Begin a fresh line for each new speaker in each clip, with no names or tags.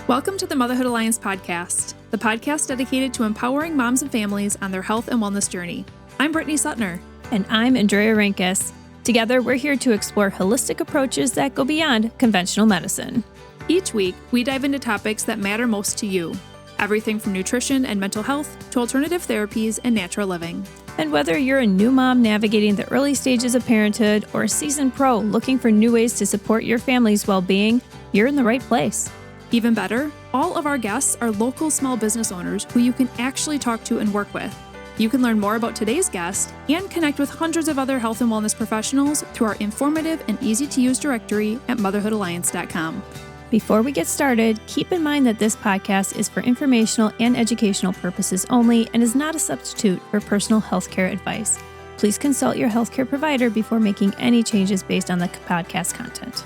Welcome to the Motherhood Alliance podcast, the podcast dedicated to empowering moms and families on their health and wellness journey. I'm Brittany Suttner.
And I'm Andrea Rinkus. Together, we're here to explore holistic approaches that go beyond conventional medicine.
Each week, we dive into topics that matter most to you. Everything from nutrition and mental health to alternative therapies and natural living.
And whether you're a new mom navigating the early stages of parenthood or a seasoned pro looking for new ways to support your family's well-being, you're in the right place.
Even better, all of our guests are local small business owners who you can actually talk to and work with. You can learn more about today's guest and connect with hundreds of other health and wellness professionals through our informative and easy-to-use directory at motherhoodalliance.com.
Before we get started, keep in mind that this podcast is for informational and educational purposes only and is not a substitute for personal healthcare advice. Please consult your healthcare provider before making any changes based on the podcast content.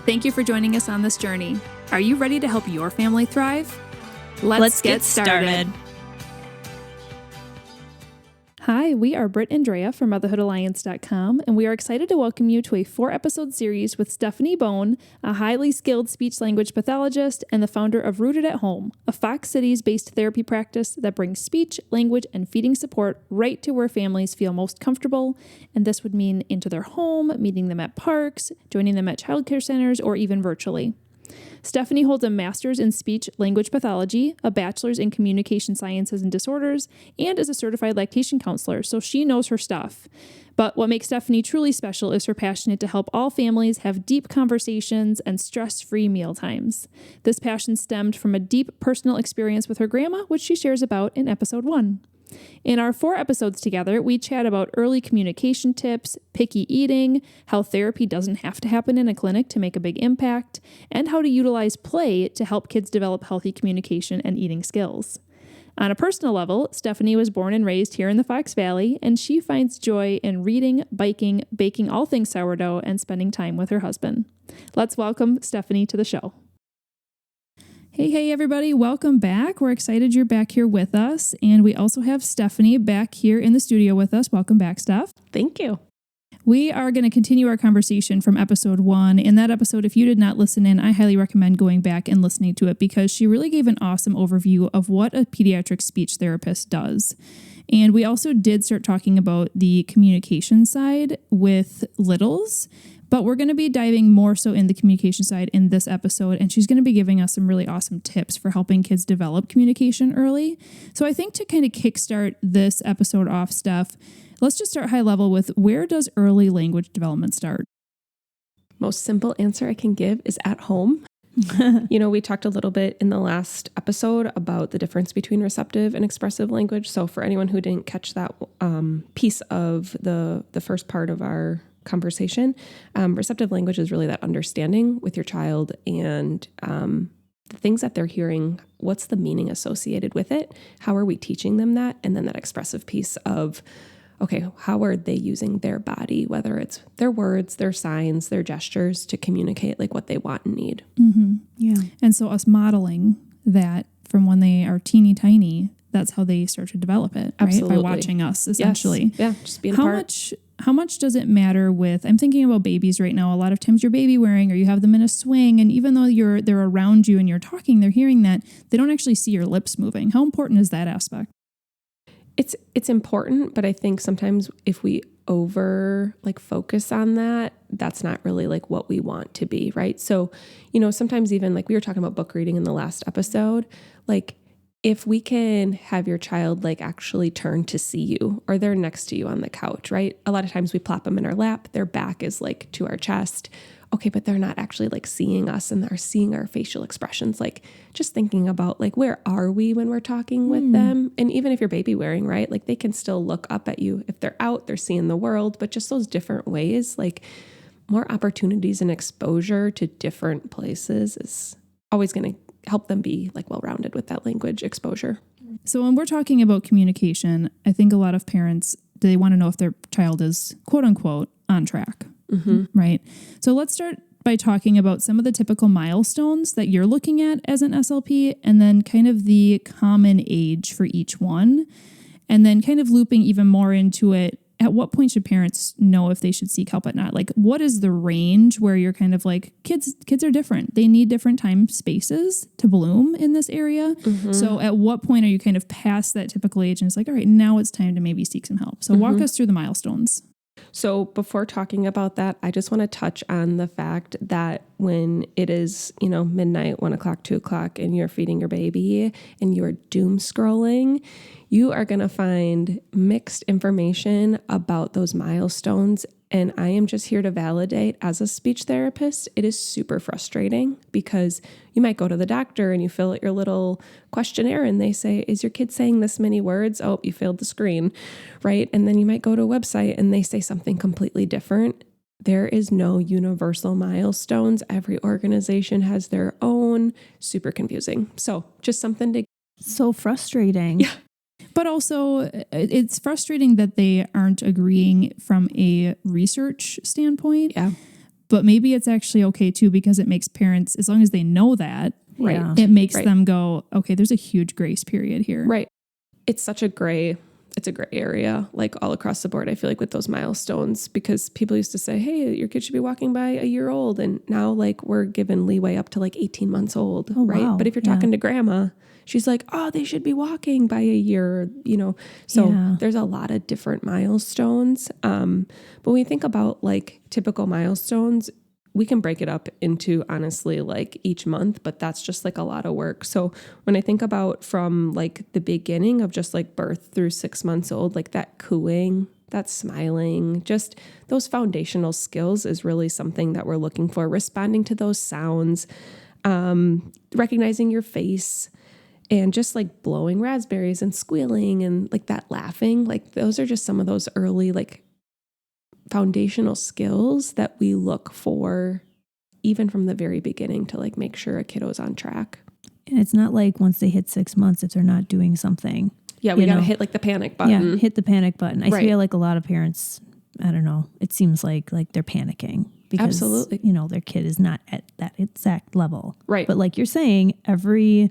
Thank you for joining us on this journey. Are you ready to help your family thrive? Let's get started. Hi, we are Britt and Andrea from motherhoodalliance.com, and we are excited to welcome you to a 4-episode series with Stephanie Bohn, a highly skilled speech-language pathologist and the founder of Rooted at Home, a Fox Cities-based therapy practice that brings speech, language, and feeding support right to where families feel most comfortable, and this would mean into their home, meeting them at parks, joining them at childcare centers, or even virtually. Stephanie holds a master's in speech-language pathology, a bachelor's in communication sciences and disorders, and is a certified lactation counselor, so she knows her stuff. But what makes Stephanie truly special is her passion to help all families have deep conversations and stress-free meal times. This passion stemmed from a deep personal experience with her grandma, which she shares about in episode 1. In our 4 episodes together, we chat about early communication tips, picky eating, how therapy doesn't have to happen in a clinic to make a big impact, and how to utilize play to help kids develop healthy communication and eating skills. On a personal level, Stephanie was born and raised here in the Fox Valley, and she finds joy in reading, biking, baking all things sourdough, and spending time with her husband. Let's welcome Stephanie to the show. Hey, everybody. Welcome back. We're excited you're back here with us. And we also have Stephanie back here in the studio with us. Welcome back, Steph.
Thank you.
We are going to continue our conversation from episode 1. In that episode, if you did not listen in, I highly recommend going back and listening to it because she really gave an awesome overview of what a pediatric speech therapist does. And we also did start talking about the communication side with littles. But we're going to be diving more so in the communication side in this episode, and she's going to be giving us some really awesome tips for helping kids develop communication early. So I think to kind of kickstart this episode off, Steph, let's just start high level with where does early language development start?
Most simple answer I can give is at home. We talked a little bit in the last episode about the difference between receptive and expressive language. So for anyone who didn't catch that piece of the first part of our conversation, receptive language is really that understanding with your child and the things that they're hearing, what's the meaning associated with it? How are we teaching them that? And then that expressive piece of, okay, how are they using their body, whether it's their words, their signs, their gestures to communicate like what they want and need.
Mm-hmm. Yeah. And so us modeling that from when they are teeny tiny, that's how they start to develop it, right?
Absolutely.
By watching us, essentially.
Yes. Yeah, just being a part.
How much does it matter with, I'm thinking about babies right now. A lot of times you're baby wearing or you have them in a swing, and even though they're around you and you're talking, they're hearing that, they don't actually see your lips moving. How important is that aspect?
It's important, but I think sometimes if we focus on that, that's not really like what we want to be, right? So, sometimes even like we were talking about book reading in the last episode, like if we can have your child like actually turn to see you or they're next to you on the couch, right? A lot of times we plop them in our lap, their back is like to our chest. Okay, but they're not actually like seeing us and they're seeing our facial expressions. Like just thinking about like, where are we when we're talking with them? And even if you're baby wearing, right? Like they can still look up at you. If they're out, they're seeing the world, but just those different ways, like more opportunities and exposure to different places is always going to help them be like well-rounded with that language exposure.
So when we're talking about communication, I think a lot of parents, they want to know if their child is quote unquote on track, right? So let's start by talking about some of the typical milestones that you're looking at as an SLP and then kind of the common age for each one. And then kind of looping even more into it, at what point should parents know if they should seek help or not? Like, what is the range where you're kind of like, kids are different. They need different time spaces to bloom in this area. So at what point are you kind of past that typical age and it's like, all right, now it's time to maybe seek some help. So walk us through the milestones.
So before talking about that, I just want to touch on the fact that when it is, midnight, 1 o'clock, 2 o'clock, and you're feeding your baby and you're doom scrolling, you are going to find mixed information about those milestones. And I am just here to validate, as a speech therapist, it is super frustrating because you might go to the doctor and you fill out your little questionnaire and they say, is your kid saying this many words? Oh, you failed the screen, right? And then you might go to a website and they say something completely different. There is no universal milestones. Every organization has their own. Super confusing. So just something to...
So frustrating.
Yeah.
But also, it's frustrating that they aren't agreeing from a research standpoint.
Yeah.
But maybe it's actually okay too, because it makes parents, as long as they know that,
Yeah.
it makes them go, okay, there's a huge grace period here.
Right. It's such a gray area, like all across the board, I feel like, with those milestones, because people used to say, hey, your kid should be walking by a year old. And now like we're given leeway up to like 18 months old.
Oh,
right.
wow.
But if you're talking to grandma, she's like, oh, they should be walking by a year, So there's a lot of different milestones. But when we think about like typical milestones, we can break it up into, honestly, like each month, but that's just like a lot of work. So when I think about from like the beginning of just like birth through 6 months old, like that cooing, that smiling, just those foundational skills is really something that we're looking for. Responding to those sounds, recognizing your face, and just like blowing raspberries and squealing and like that laughing, like those are just some of those early like foundational skills that we look for even from the very beginning to like make sure a kiddo's on track.
And it's not like once they hit 6 months, if they're not doing something.
Yeah, we got to hit like the panic button.
Yeah, hit the panic button. I
Right.
feel like a lot of parents, I don't know, it seems like they're panicking because,
Absolutely.
Their kid is not at that exact level.
Right.
But like you're saying, every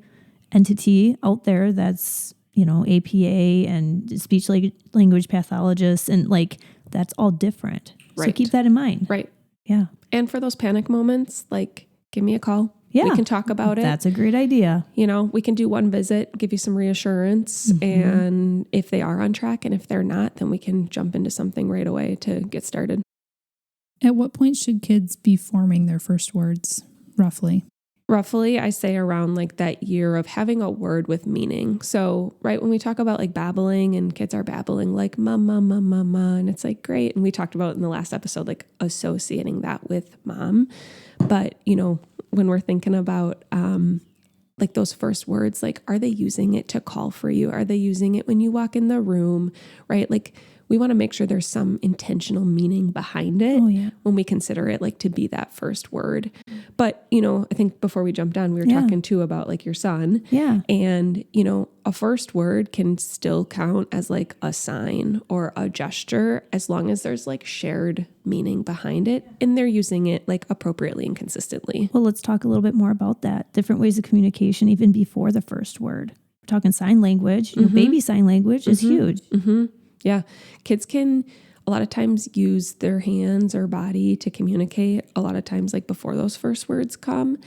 entity out there that's, APA and speech language pathologists, and like that's all different. So
Right.
keep that in mind.
Right.
Yeah.
And for those panic moments, like give me a call.
Yeah.
We can talk about it.
That's a great idea.
We can do one visit, give you some reassurance. And if they are on track and if they're not, then we can jump into something right away to get started.
At what point should kids be forming their first words, roughly?
Roughly, I say around like that year of having a word with meaning. So, right, when we talk about like babbling and kids are babbling like mama, mama, mama, and it's like great. And we talked about in the last episode, like associating that with mom. But, when we're thinking about like those first words, like, are they using it to call for you? Are they using it when you walk in the room, right? Like, we want to make sure there's some intentional meaning behind it when we consider it like to be that first word. But, I think before we jumped on, we were talking too about like your son.
Yeah.
And, a first word can still count as like a sign or a gesture as long as there's like shared meaning behind it and they're using it like appropriately and consistently.
Well, let's talk a little bit more about that. Different ways of communication, even before the first word. We're talking sign language. Baby sign language is huge.
Yeah. Kids can a lot of times use their hands or body to communicate a lot of times like before those first words come.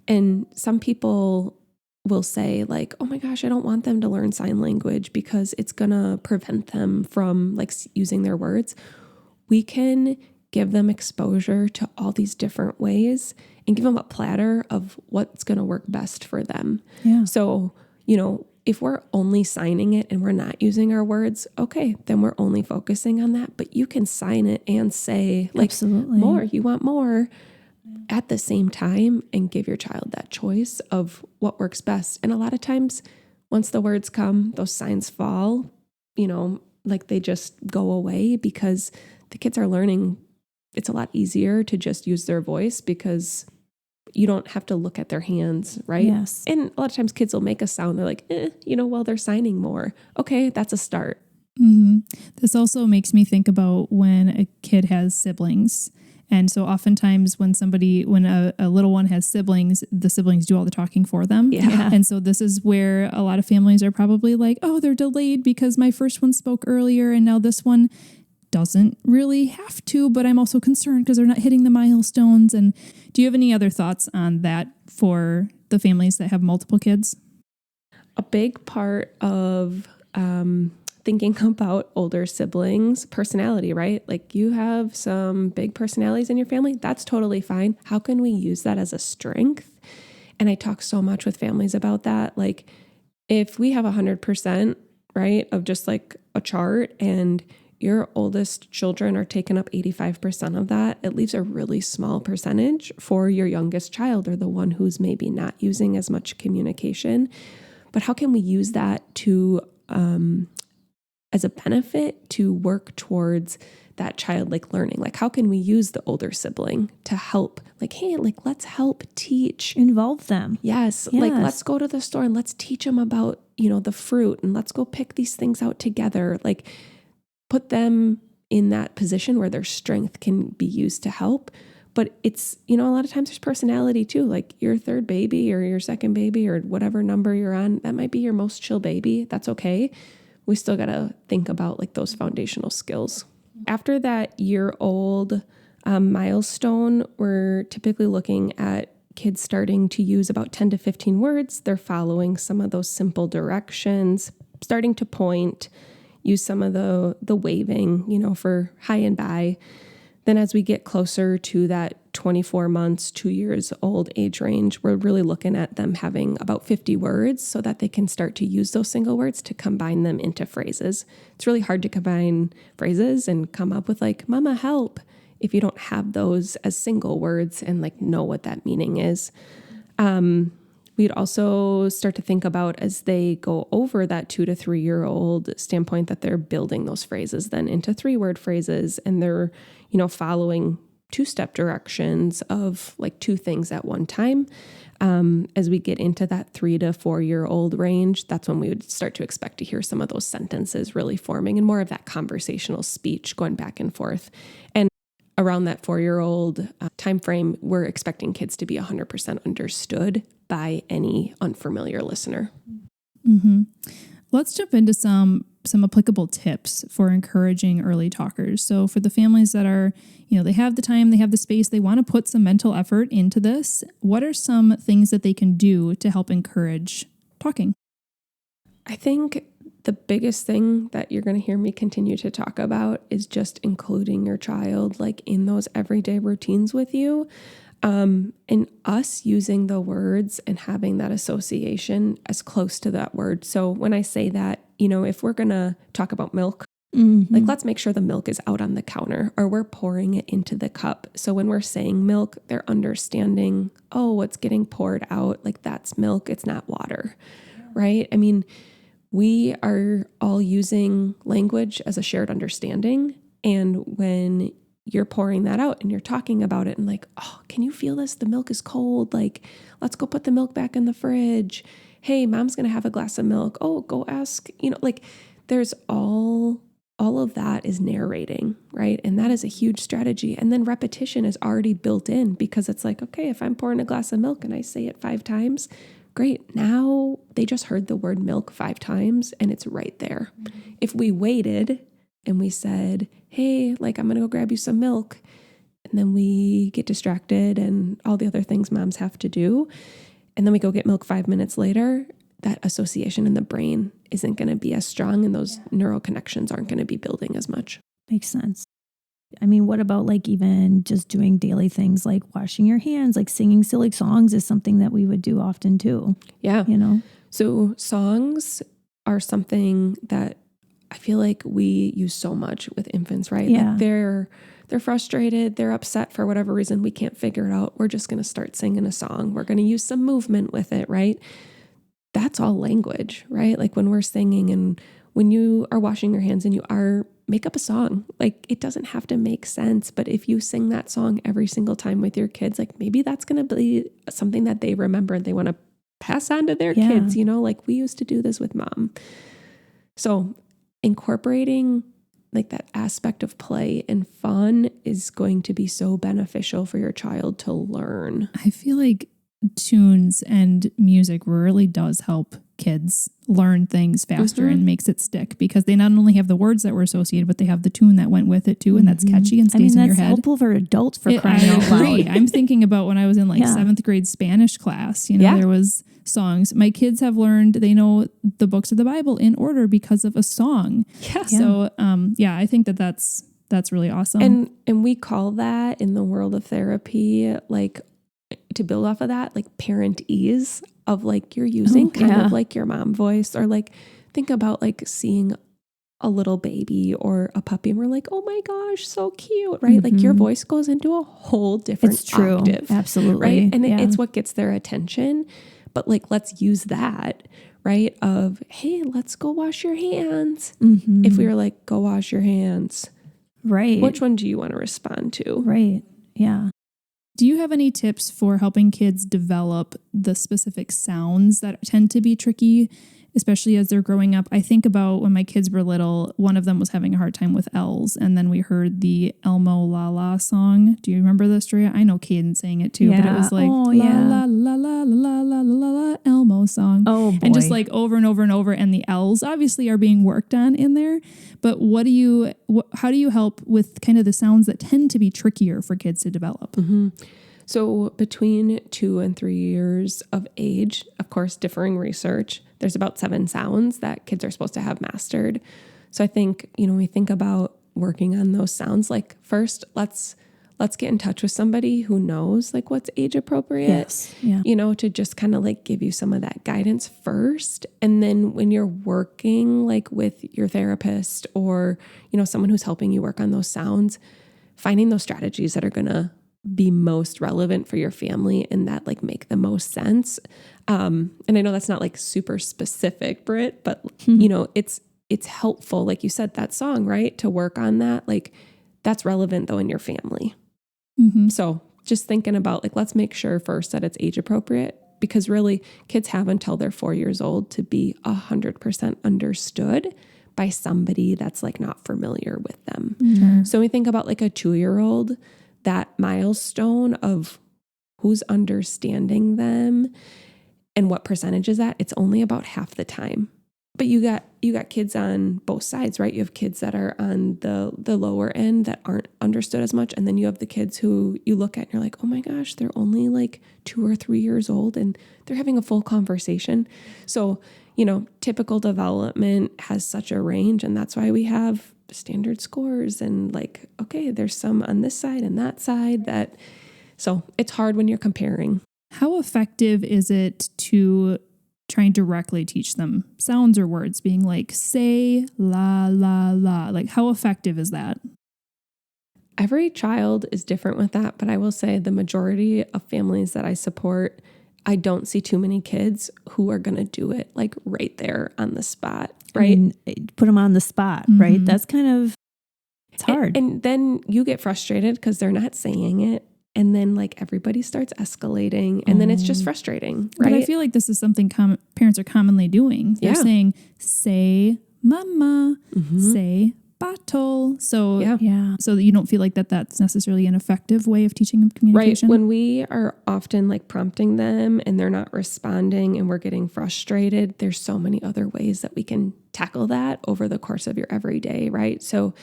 And some people will say like, oh my gosh, I don't want them to learn sign language because it's going to prevent them from like using their words. We can give them exposure to all these different ways and give them a platter of what's going to work best for them.
Yeah.
So, if we're only signing it and we're not using our words, okay, then we're only focusing on that. But you can sign it and say like
Absolutely.
more, you want more at the same time and give your child that choice of what works best. And a lot of times once the words come, those signs fall, like they just go away because the kids are learning. It's a lot easier to just use their voice because you don't have to look at their hands, right?
Yes.
And a lot of times kids will make a sound. They're like, well, they're signing more. Okay, that's a start.
Mm-hmm. This also makes me think about when a kid has siblings. And so oftentimes when a little one has siblings, the siblings do all the talking for them.
Yeah.
And so this is where a lot of families are probably like, oh, they're delayed because my first one spoke earlier and now this one doesn't really have to, but I'm also concerned because they're not hitting the milestones. And do you have any other thoughts on that for the families that have multiple kids?
A big part of thinking about older siblings' personality, right? Like you have some big personalities in your family. That's totally fine. How can we use that as a strength? And I talk so much with families about that. Like if we have 100%, right, of just like a chart and your oldest children are taking up 85% of that, it leaves a really small percentage for your youngest child or the one who's maybe not using as much communication. But how can we use that to, as a benefit to work towards that child like learning? Like how can we use the older sibling to help? Like, hey, like let's help teach.
Involve them.
Yes. Like let's go to the store and let's teach them about, the fruit and let's go pick these things out together. Like put them in that position where their strength can be used to help. But it's, a lot of times there's personality too, like your third baby or your second baby or whatever number you're on, that might be your most chill baby. That's okay. We still got to think about like those foundational skills. After that year-old milestone, we're typically looking at kids starting to use about 10 to 15 words. They're following some of those simple directions, starting to point, use some of the waving, for hi and bye. Then as we get closer to that 24 months, 2 years old age range, we're really looking at them having about 50 words so that they can start to use those single words to combine them into phrases. It's really hard to combine phrases and come up with like, Mama, help, if you don't have those as single words and like know what that meaning is. We'd also start to think about as they go over that 2 to 3 year old standpoint that they're building those phrases then into 3-word phrases and they're, following 2-step directions of like 2 things at one time. As we get into that 3 to 4 year old range, that's when we would start to expect to hear some of those sentences really forming and more of that conversational speech going back and forth. And around that 4-year-old time frame, we're expecting kids to be 100% understood by any unfamiliar listener.
Mm-hmm. Let's jump into some applicable tips for encouraging early talkers. So for the families that are, they have the time, they have the space, they want to put some mental effort into this, what are some things that they can do to help encourage talking?
I think the biggest thing that you're going to hear me continue to talk about is just including your child like in those everyday routines with you. And us using the words and having that association as close to that word. So when I say that, if we're going to talk about milk, like let's make sure the milk is out on the counter or we're pouring it into the cup. So when we're saying milk, they're understanding, oh, what's getting poured out, like that's milk, it's not water, right? I mean, we are all using language as a shared understanding. And when you're pouring that out and you're talking about it and like, oh, can you feel this? The milk is cold. Like, let's go put the milk back in the fridge. Hey, mom's going to have a glass of milk. Oh, go ask, like there's all of that is narrating, right? And that is a huge strategy. And then repetition is already built in because it's like, okay, if I'm pouring a glass of milk and I say it 5 times, great. Now they just heard the word milk 5 times and it's right there. Mm-hmm. If we waited and we said, hey, like I'm going to go grab you some milk. And then we get distracted and all the other things moms have to do. And then we go get milk 5 minutes later. That association in the brain isn't going to be as strong and those neural connections aren't going to be building as much.
Makes sense. I mean, what about like even just doing daily things like washing your hands, like singing silly songs is something that we would do often too.
Yeah. So songs are something that I feel like we use so much with infants, right?
Yeah.
Like they're frustrated, they're upset for whatever reason, we can't figure it out. We're just going to start singing a song. We're going to use some movement with it, right? That's all language, right? Like when we're singing and when you are washing your hands and make up a song, like it doesn't have to make sense. But if you sing that song every single time with your kids, like maybe that's going to be something that they remember and they want to pass on to their kids, like we used to do this with mom. So incorporating like that aspect of play and fun is going to be so beneficial for your child to learn.
I feel like tunes and music really does help kids learn things faster and makes it stick, because they not only have the words that were associated, but they have the tune that went with it too, and that's catchy and stays in your head.
That's helpful for adults for crying out loud.
I'm thinking about when I was in like 7th grade Spanish class, there was songs. My kids have learned, they know the books of the Bible in order because of a song.
Yeah.
So, I think that's really awesome.
And we call that in the world of therapy, like, to build off of that, like parent ease of like you're using of like your mom voice, or like think about like seeing a little baby or a puppy and we're like, oh my gosh, so cute, right? Like your voice goes into a whole different octave.
Absolutely.
Right. And it's what gets their attention. But like, let's use that, right? Of, hey, let's go wash your hands. If we were like, go wash your hands.
Right.
Which one do you want to respond to?
Right. Yeah.
Do you have any tips for helping kids develop the specific sounds that tend to be tricky, especially as they're growing up? I think about when my kids were little, one of them was having a hard time with L's, and then we heard the Elmo La La song. Do you remember this, Drea? I know Caden sang it too, but it was like la la la la la la la la Elmo song.
Oh boy.
And just like over and over and over, and the L's obviously are being worked on in there. But how do you help with kind of the sounds that tend to be trickier for kids to develop?
So between 2 and 3 years of age, of course, differing research, there's about 7 sounds that kids are supposed to have mastered. So I think, when we think about working on those sounds, like first, let's get in touch with somebody who knows like what's age appropriate,
Yes. Yeah.
To just kind of like give you some of that guidance first. And then when you're working like with your therapist or, someone who's helping you work on those sounds, finding those strategies that are going to be most relevant for your family and that like make the most sense. And I know that's not like super specific, Britt, but it's helpful. Like you said, that song, right? To work on that, like that's relevant though in your family. So just thinking about like, let's make sure first that it's age appropriate, because really kids have until they're 4 years old to be 100% understood by somebody that's like not familiar with them. So we think about like a 2-year-old, that milestone of who's understanding them and what percentage is that, it's only about half the time. But you got kids on both sides, right? You have kids that are on the lower end that aren't understood as much. And then you have the kids who you look at and you're like, oh my gosh, they're only like 2 or 3 years old and they're having a full conversation. So, typical development has such a range, and that's why we have standard scores and like, okay, there's some on this side and that side so it's hard when you're comparing.
How effective is it to try and directly teach them sounds or words, being like, say la, la, la? Like, how effective is that?
Every child is different with that, but I will say the majority of families that I support, I don't see too many kids who are going to do it like right there on the spot, right?
I mean, put them on the spot, right? That's kind of, it's hard.
And then you get frustrated because they're not saying it. And then like everybody starts escalating and then it's just frustrating, right?
But I feel like this is something parents are commonly doing. They're saying, say mama, say bottle. So so that you don't feel like that's necessarily an effective way of teaching them communication.
Right. When we are often like prompting them and they're not responding and we're getting frustrated, there's so many other ways that we can tackle that over the course of your everyday, right? So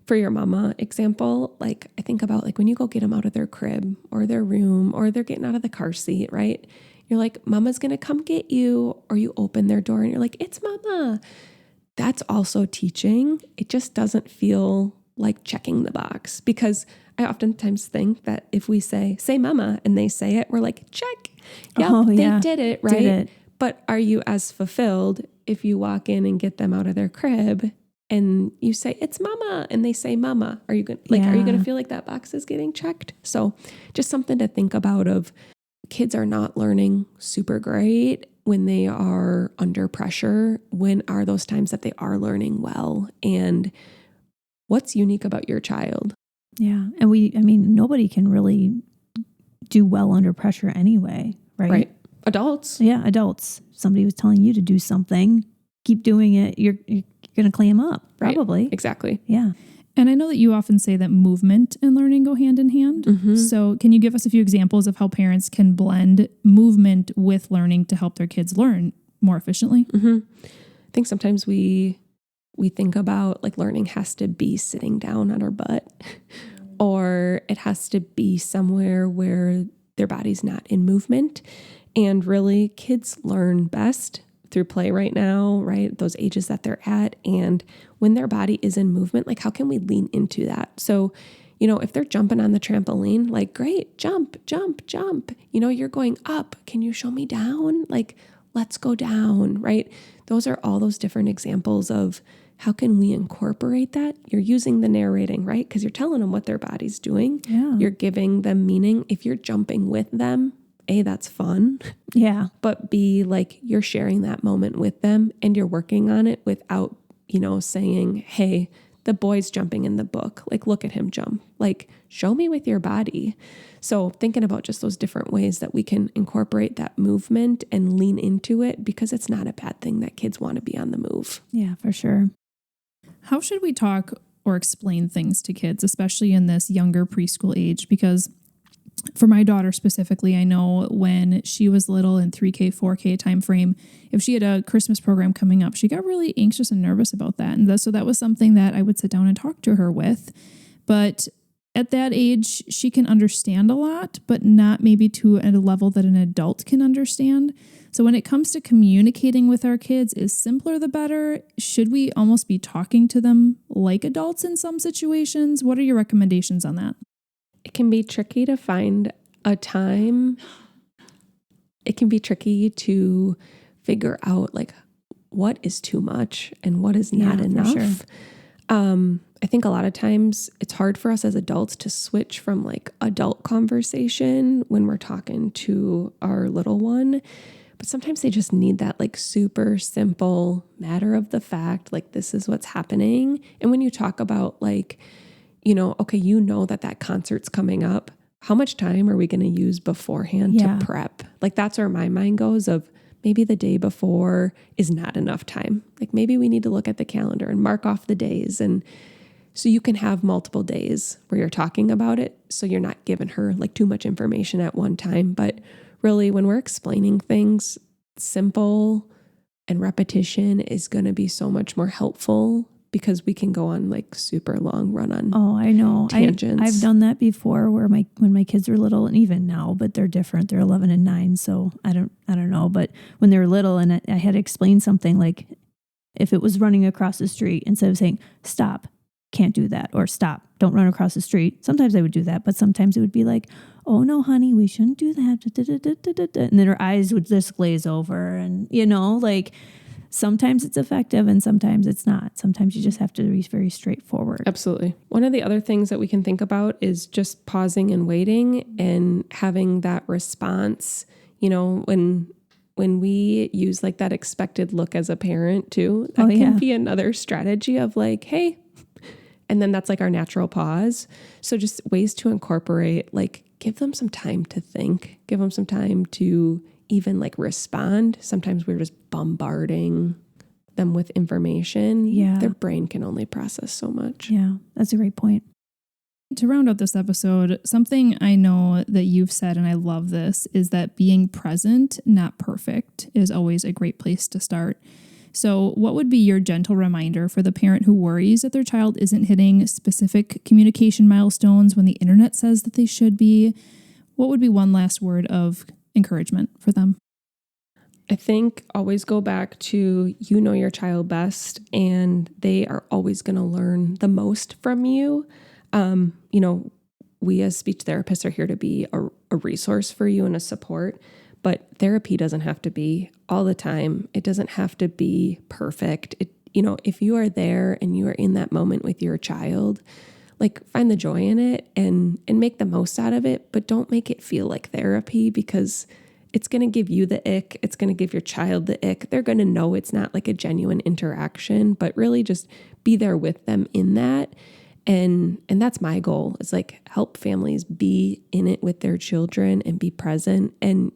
for your mama example, like I think about like when you go get them out of their crib or their room or they're getting out of the car seat, right? You're like, mama's going to come get you. Or you open their door and you're like, it's mama. That's also teaching. It just doesn't feel like checking the box, because I oftentimes think that if we say mama and they say it, we're like, check. Yep, they did it, right?
Did it.
But are you as fulfilled if you walk in and get them out of their crib and you say, it's mama, and they say mama? Are you going to feel like that box is getting checked? So just something to think about of kids are not learning super great when they are under pressure. When are those times that they are learning well? And what's unique about your child?
Yeah. And nobody can really do well under pressure anyway, right?
Right. Adults.
Yeah, adults. Somebody was telling you to do something, keep doing it, you're going to clam up, probably.
Right. Exactly.
Yeah.
And I know that you often say that movement and learning go hand in hand. So can you give us a few examples of how parents can blend movement with learning to help their kids learn more efficiently?
I think sometimes we think about like learning has to be sitting down on our butt or it has to be somewhere where their body's not in movement. And really, kids learn best through play right now, right? Those ages that they're at. And when their body is in movement, like how can we lean into that? So, if they're jumping on the trampoline, like, great, jump, jump, jump. You're going up. Can you show me down? Like, let's go down, right? Those are all those different examples of how can we incorporate that? You're using the narrating, right? Because you're telling them what their body's doing.
Yeah.
You're giving them meaning. If you're jumping with them, A, that's fun.
Yeah.
But B, like you're sharing that moment with them and you're working on it without, saying, hey, the boy's jumping in the book. Like, look at him jump. Like, show me with your body. So thinking about just those different ways that we can incorporate that movement and lean into it, because it's not a bad thing that kids want to be on the move.
Yeah, for sure.
How should we talk or explain things to kids, especially in this younger preschool age? Because for my daughter specifically, I know when she was little in 3K, 4K timeframe, if she had a Christmas program coming up, she got really anxious and nervous about that. And so that was something that I would sit down and talk to her with. But at that age, she can understand a lot, but not maybe to a level that an adult can understand. So when it comes to communicating with our kids, is simpler the better? Should we almost be talking to them like adults in some situations? What are your recommendations on that?
It can be tricky to find a time. It can be tricky to figure out like what is too much and what is not enough. Sure. I think a lot of times it's hard for us as adults to switch from like adult conversation when we're talking to our little one. But sometimes they just need that like super simple matter of the fact, like this is what's happening. And when you talk about like, okay, that concert's coming up. How much time are we going to use beforehand to prep? Like that's where my mind goes of maybe the day before is not enough time. Like maybe we need to look at the calendar and mark off the days. And so you can have multiple days where you're talking about it. So you're not giving her like too much information at one time. But really when we're explaining things, simple and repetition is going to be so much more helpful, because we can go on like super long run on.
Oh, I know.
Tangents.
I've done that before where when my kids were little, and even now, but they're different. They're 11 and 9. So I don't know. But when they were little and I had to explain something, like if it was running across the street, instead of saying, stop, can't do that, or stop, don't run across the street. Sometimes I would do that, but sometimes it would be like, oh no, honey, we shouldn't do that. And then her eyes would just glaze over, and like, sometimes it's effective and sometimes it's not. Sometimes you just have to be very straightforward.
Absolutely. One of the other things that we can think about is just pausing and waiting and having that response. When we use like that expected look as a parent too, that can be another strategy of like, hey, and then that's like our natural pause. So just ways to incorporate, like give them some time to think, give them some time to even like respond. Sometimes we're just bombarding them with information.
Yeah.
Their brain can only process so much.
Yeah, that's a great point.
To round out this episode, something I know that you've said, and I love this, is that being present, not perfect, is always a great place to start. So what would be your gentle reminder for the parent who worries that their child isn't hitting specific communication milestones when the internet says that they should be? What would be one last word of encouragement for them?
I think always go back to your child best, and they are always going to learn the most from you. We as speech therapists are here to be a resource for you and a support, but therapy doesn't have to be all the time. It doesn't have to be perfect. If you are there and you are in that moment with your child, like find the joy in it and make the most out of it, but don't make it feel like therapy, because it's going to give you the ick. It's going to give your child the ick. They're going to know it's not like a genuine interaction, but really just be there with them in that. And that's my goal, is like help families be in it with their children and be present. And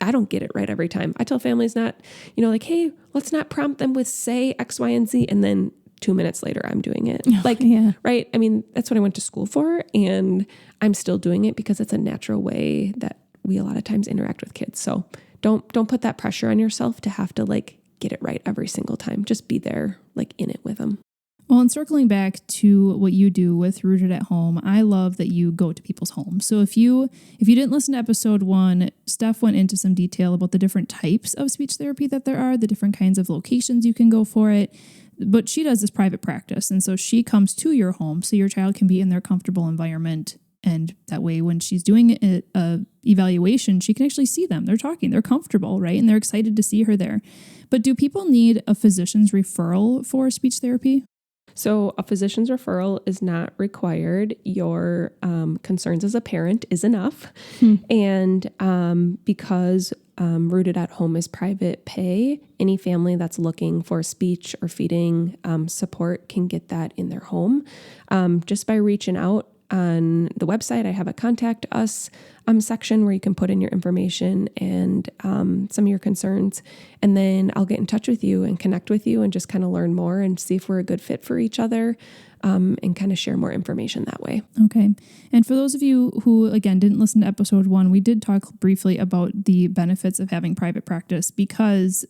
I don't get it right every time. I tell families not, like, hey, let's not prompt them with say X, Y, and Z. And then 2 minutes later, I'm doing it. Right. I mean, that's what I went to school for, and I'm still doing it because it's a natural way that we a lot of times interact with kids. So don't put that pressure on yourself to have to like get it right every single time. Just be there like in it with them.
Well, and circling back to what you do with Rooted at Home, I love that you go to people's homes. So if you didn't listen to episode 1, Steph went into some detail about the different types of speech therapy that there are, the different kinds of locations you can go for it. But she does this private practice. And so she comes to your home so your child can be in their comfortable environment. And that way, when she's doing a evaluation, she can actually see them. They're talking, they're comfortable, right? And they're excited to see her there. But do people need a physician's referral for speech therapy?
So a physician's referral is not required. Your concerns as a parent is enough. And because Rooted at Home is private pay, any family that's looking for speech or feeding support can get that in their home. Just by reaching out on the website, I have a contact us section where you can put in your information and some of your concerns. And then I'll get in touch with you and connect with you and just kind of learn more and see if we're a good fit for each other and kind of share more information that way.
Okay. And for those of you who, again, didn't listen to episode 1, we did talk briefly about the benefits of having private practice because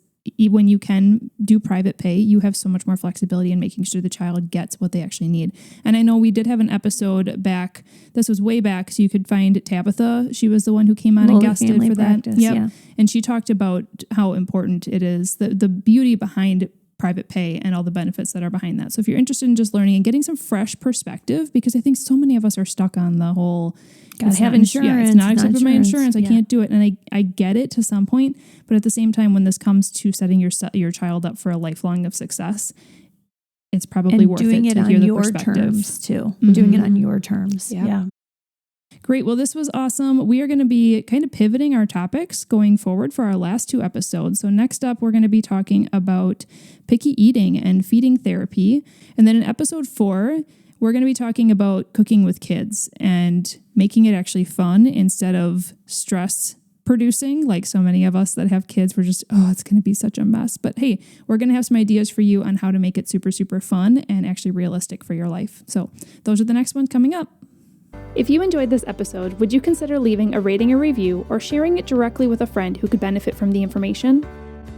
when you can do private pay, you have so much more flexibility in making sure the child gets what they actually need. And I know we did have an episode back, this was way back, so you could find Tabitha. She was the one who came on and guested for that. Yep. Yeah. And she talked about how important it is, the beauty behind private pay and all the benefits that are behind that. So if you're interested in just learning and getting some fresh perspective, because I think so many of us are stuck on the whole
gotta have insurance.
Yeah, it's not accepted by my insurance. I can't do it. And I get it to some point, but at the same time, when this comes to setting your child up for a lifelong of success, it's probably worth it to hear the perspective.
Terms too. Doing it on your terms. Yeah.
Great. Well, this was awesome. We are going to be kind of pivoting our topics going forward for our last 2 episodes. So next up, we're going to be talking about picky eating and feeding therapy. And then in episode 4, we're going to be talking about cooking with kids and making it actually fun instead of stress producing. Like so many of us that have kids, we're just, it's going to be such a mess. But hey, we're going to have some ideas for you on how to make it super, super fun and actually realistic for your life. So those are the next ones coming up. If you enjoyed this episode, would you consider leaving a rating or review or sharing it directly with a friend who could benefit from the information?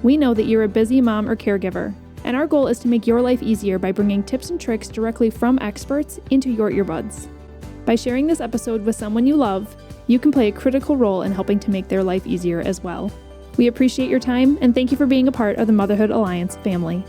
We know that you're a busy mom or caregiver, and our goal is to make your life easier by bringing tips and tricks directly from experts into your earbuds. By sharing this episode with someone you love, you can play a critical role in helping to make their life easier as well. We appreciate your time, and thank you for being a part of the Motherhood Alliance family.